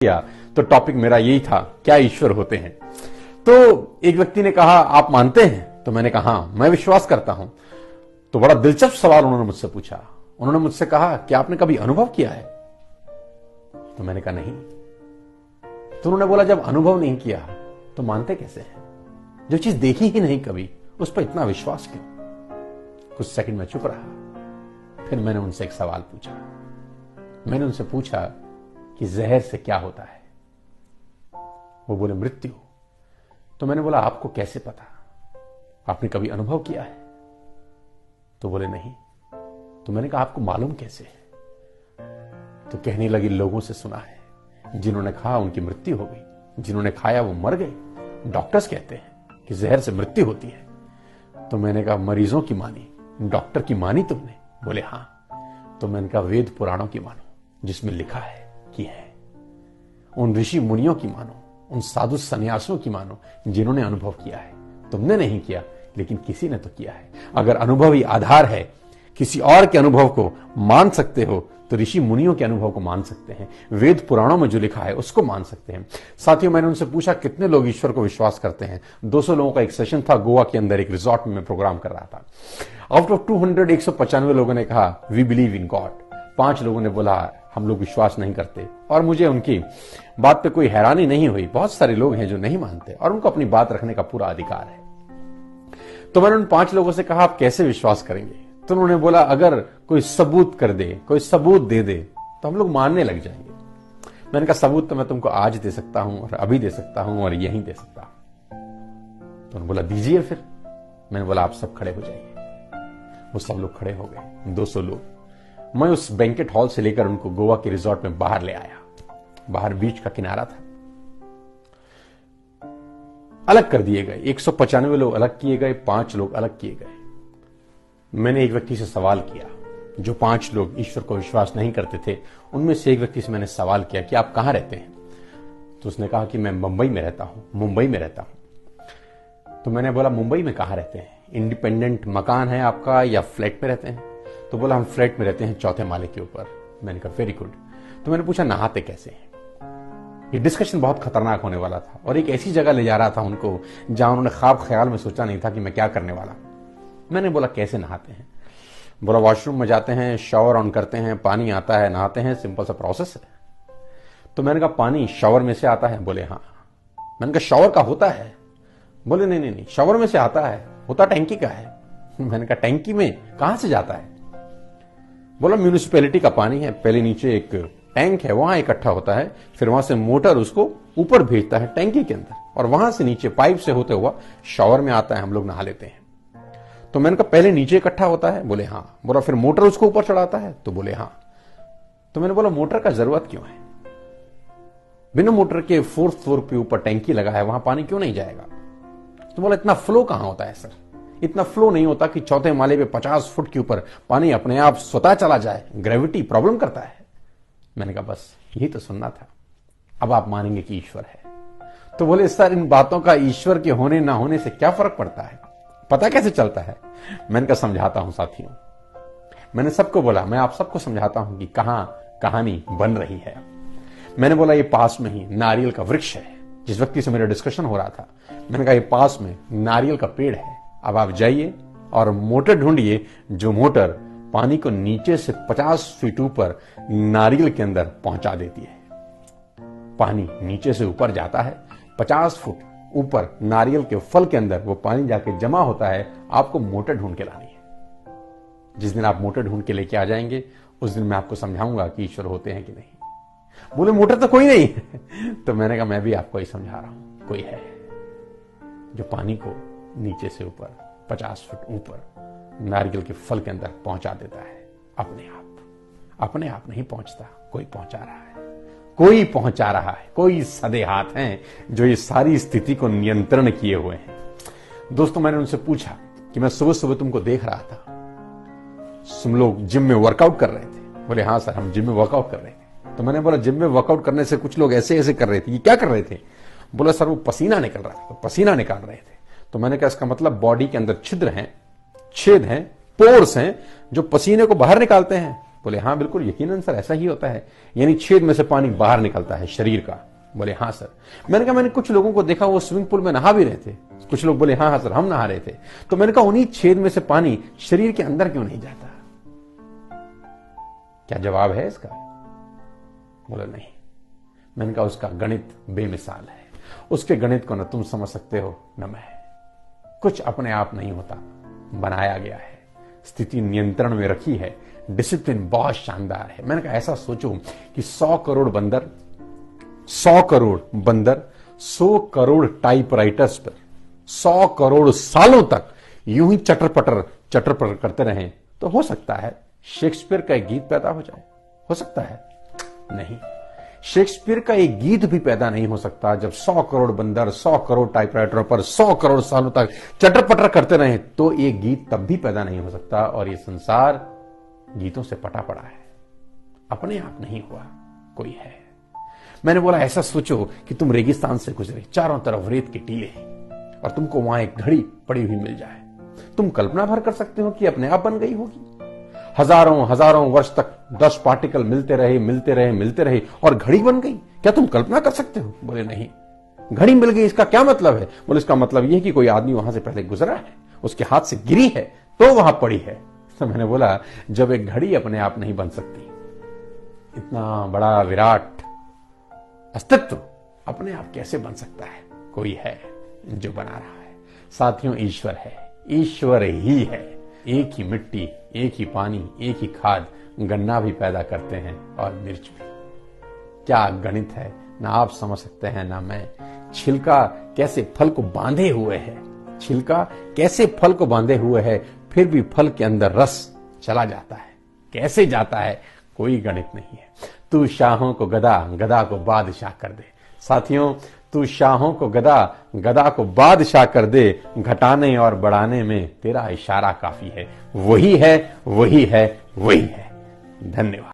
किया तो टॉपिक मेरा यही था, क्या ईश्वर होते हैं। तो एक व्यक्ति ने कहा आप मानते हैं? तो मैंने कहा हाँ मैं विश्वास करता हूं। तो बड़ा दिलचस्प सवाल उन्होंने मुझसे पूछा। उन्होंने मुझसे कहा कि आपने कभी अनुभव किया है? तो मैंने कहा नहीं। तो उन्होंने बोला जब अनुभव नहीं किया तो मानते कैसे हैं? जो चीज देखी ही नहीं कभी उस पर इतना विश्वास क्यों? कुछ सेकंड में चुप रहा। फिर मैंने उनसे एक सवाल पूछा। मैंने उनसे पूछा कि जहर से क्या होता है? वो बोले मृत्यु। तो मैंने बोला आपको कैसे पता? आपने कभी अनुभव किया है? तो बोले नहीं। तो मैंने कहा आपको मालूम कैसे है? तो कहने लगी लोगों से सुना है, जिन्होंने खाया उनकी मृत्यु हो गई, जिन्होंने खाया वो मर गए। डॉक्टर्स कहते हैं कि जहर से मृत्यु होती है। तो मैंने कहा मरीजों की मानी, डॉक्टर की मानी तुमने? बोले हां। तो मैंने कहा वेद पुराणों की मानो जिसमें लिखा है कि है। उन ऋषि मुनियों की मानो, उन साधु सन्यासियों की मानो जिन्होंने अनुभव किया है। तुमने नहीं किया लेकिन किसी ने तो किया है। अगर अनुभव ही आधार है, किसी और के अनुभव को मान सकते हो तो ऋषि मुनियों के अनुभव को मान सकते हैं, वेद पुराणों में जो लिखा है उसको मान सकते हैं। साथियों मैंने उनसे पूछा कितने लोग ईश्वर को विश्वास करते हैं। 200 लोगों का एक सेशन था गोवा के अंदर, एक रिजॉर्ट में मैं प्रोग्राम कर रहा था। आउट ऑफ 200 195 लोगों ने कहा वी बिलीव इन गॉड। 5 लोगों ने बोला हम लोग विश्वास नहीं करते। और मुझे उनकी बात पे कोई हैरानी नहीं हुई। बहुत सारे लोग हैं जो नहीं मानते और उनको अपनी बात रखने का पूरा अधिकार है। तो मैंने उन 5 लोगों से कहा आप कैसे विश्वास करेंगे? तो उन्होंने बोला अगर कोई सबूत कर दे, कोई सबूत दे दे तो हम लोग मानने लग जाएंगे। मैंने कहा सबूत तो मैं तुमको आज दे सकता हूं और अभी दे सकता हूं और यहीं दे सकता हूं। तो उन्होंने बोला दीजिए फिर। मैंने बोला आप सब खड़े हो जाइए। वो सब लोग खड़े हो गए, 200 लोग। मैं उस बैंकेट हॉल से लेकर उनको गोवा के रिजॉर्ट में बाहर ले आया। बाहर बीच का किनारा था, अलग कर दिए गए। 195 लोग अलग किए गए, 5 लोग अलग किए गए। मैंने एक व्यक्ति से सवाल किया, जो 5 लोग ईश्वर को विश्वास नहीं करते थे उनमें से एक व्यक्ति से मैंने सवाल किया कि आप कहां रहते हैं? तो उसने कहा कि मैं मुंबई में रहता हूं, मुंबई में रहता हूं। तो मैंने बोला मुंबई में कहां रहते हैं? इंडिपेंडेंट मकान है आपका या फ्लैट में रहते हैं? तो बोला हम फ्लैट में रहते हैं 4थे माले के ऊपर। मैंने कहा वेरी गुड। तो मैंने पूछा नहाते कैसे हैं? ये डिस्कशन बहुत खतरनाक होने वाला था और एक ऐसी जगह ले जा रहा था उनको जहां उन्होंने ख्वाब ख्याल में सोचा नहीं था कि मैं क्या करने वाला। मैंने बोला कैसे नहाते हैं? बोला वॉशरूम में जाते हैं, शावर ऑन करते हैं, पानी आता है, नहाते हैं, सिंपल सा प्रोसेस है। तो मैंने कहा पानी शावर में से आता है? बोले हाँ। मैंने कहा शावर का होता है? बोले नहीं नहीं नहीं, शावर में से आता है, होता टैंकी का है। मैंने कहा टैंकी में कहां से जाता है? बोला म्यूनिसिपैलिटी का पानी है, पहले नीचे एक टैंक है वहां इकट्ठा होता है, फिर वहां से मोटर उसको ऊपर भेजता है टैंकी के अंदर और वहां से नीचे पाइप से होते हुआ शावर में आता है, हम लोग नहा लेते हैं। तो मैंने कहा पहले नीचे इकट्ठा होता है? बोले हाँ। बोला फिर मोटर उसको ऊपर चढ़ाता है? तो बोले हाँ। तो मैंने बोला मोटर का जरूरत क्यों है? बिना मोटर के 4th फ्लोर पे ऊपर टैंकी लगा है, वहां पानी क्यों नहीं जाएगा? तो बोला इतना फ्लो कहां होता है सर? इतना फ्लो नहीं होता कि 4थे माले पे 50 फुट के ऊपर पानी अपने आप स्वतः चला जाए, ग्रेविटी प्रॉब्लम करता है। मैंने कहा बस यही तो सुनना था, अब आप मानेंगे कि ईश्वर है। तो बोले सर इन बातों का ईश्वर के होने ना होने से क्या फर्क पड़ता है, पता कैसे चलता है? मैंने कहा समझाता हूं साथियों। मैंने सबको बोला मैं आप सबको समझाता हूं कि कहां कहानी बन रही है। मैंने बोला ये पास में ही नारियल का वृक्ष है। जिस व्यक्ति से मेरा डिस्कशन हो रहा था मैंने कहा ये पास में नारियल का पेड़ है, अब आप जाइए और मोटर ढूंढिए जो मोटर पानी को नीचे से 50 फीट ऊपर नारियल के अंदर पहुंचा देती है। पानी नीचे से ऊपर जाता है, 50 फुट ऊपर नारियल के फल के अंदर वो पानी जाके जमा होता है। आपको मोटर ढूंढ के लानी है। जिस दिन आप मोटर ढूंढ के लेके आ जाएंगे उस दिन मैं आपको समझाऊंगा कि ईश्वर होते हैं कि नहीं। बोले मोटर तो कोई नहीं है। तो मैंने कहा मैं भी आपको ही समझा रहा हूं, कोई है जो पानी को नीचे से ऊपर 50 फुट ऊपर नारियल के फल के अंदर पहुंचा देता है। अपने आप नहीं पहुंचता, कोई पहुंचा रहा है, कोई पहुंचा रहा है, कोई सदे हाथ हैं जो ये सारी स्थिति को नियंत्रण किए हुए हैं। दोस्तों मैंने उनसे पूछा कि मैं सुबह सुबह तुमको देख रहा था, तुम लोग जिम में वर्कआउट कर रहे थे? बोले हाँ सर हम जिम में वर्कआउट कर रहे थे। तो मैंने बोला जिम में वर्कआउट करने से कुछ लोग ऐसे ऐसे कर रहे थे, ये क्या कर रहे थे? बोला सर वो पसीना निकल रहा था, तो पसीना निकाल रहे थे। तो मैंने कहा इसका मतलब बॉडी के अंदर छिद्र हैं, छेद हैं, पोर्स हैं जो पसीने को बाहर निकालते हैं। बोले हाँ बिल्कुल, यकीनन सर ऐसा ही होता है, यानी छेद में से पानी बाहर निकलता है शरीर का। बोले हाँ सर। मैंने कहा मैंने कुछ लोगों को देखा वो स्विमिंग पूल में नहा भी रहे थे। कुछ लोग बोले हाँ हाँ सर हम नहा रहे थे। तो मैंने कहा उन्हीं छेद में से पानी शरीर के अंदर क्यों नहीं जाता? क्या जवाब है इसका? बोले नहीं। मैंने कहा उसका गणित बेमिसाल है, उसके गणित को न तुम समझ सकते हो न मैं। कुछ अपने आप नहीं होता, बनाया गया है, स्थिति नियंत्रण में रखी है, डिसिप्लिन बहुत शानदार है। मैंने कहा ऐसा सोचो कि 100 करोड़ बंदर 100 करोड़ टाइपराइटर्स पर 100 करोड़ सालों तक यूं ही चटर पटर करते रहें तो हो सकता है शेक्सपियर का एक गीत पैदा हो जाए। हो सकता है? नहीं, शेक्सपियर का एक गीत भी पैदा नहीं हो सकता जब 100 करोड़ बंदर 100 करोड़ टाइपराइटरों पर 100 करोड़ सालों तक चटर पटर करते रहे तो एक गीत तब भी पैदा नहीं हो सकता। और ये संसार गीतों से पटा पड़ा है, अपने आप नहीं हुआ, कोई है। मैंने बोला ऐसा सोचो कि तुम रेगिस्तान से गुजरे, चारों तरफ रेत के टीले और तुमको वहां एक घड़ी पड़ी हुई मिल जाए। तुम कल्पना भर कर सकते हो कि अपने आप बन गई होगी? हजारों वर्ष तक 10 पार्टिकल मिलते रहे और घड़ी बन गई। क्या तुम कल्पना कर सकते हो? बोले नहीं। घड़ी मिल गई इसका क्या मतलब है? बोले इसका मतलब यह है कि कोई आदमी वहां से पहले गुजरा है, उसके हाथ से गिरी है तो वहां पड़ी है। तो मैंने बोला जब एक घड़ी अपने आप नहीं बन सकती, इतना बड़ा विराट अस्तित्व अपने आप कैसे बन सकता है? कोई है जो बना रहा है। साथियों, ईश्वर है, ईश्वर ही है। एक ही मिट्टी, एक ही पानी, एक ही खाद, गन्ना भी पैदा करते हैं और मिर्च भी। क्या गणित है, ना आप समझ सकते हैं ना मैं। छिलका कैसे फल को बांधे हुए है, छिलका कैसे फल को बांधे हुए है, फिर भी फल के अंदर रस चला जाता है। कैसे जाता है? कोई गणित नहीं है। तू शाहों को गदा, गदा को बादशाह कर दे। साथियों, तू शाहों को गदा, गदा को बादशाह कर दे। घटाने और बढ़ाने में तेरा इशारा काफी है। वही है, वही है, वही है। धन्यवाद।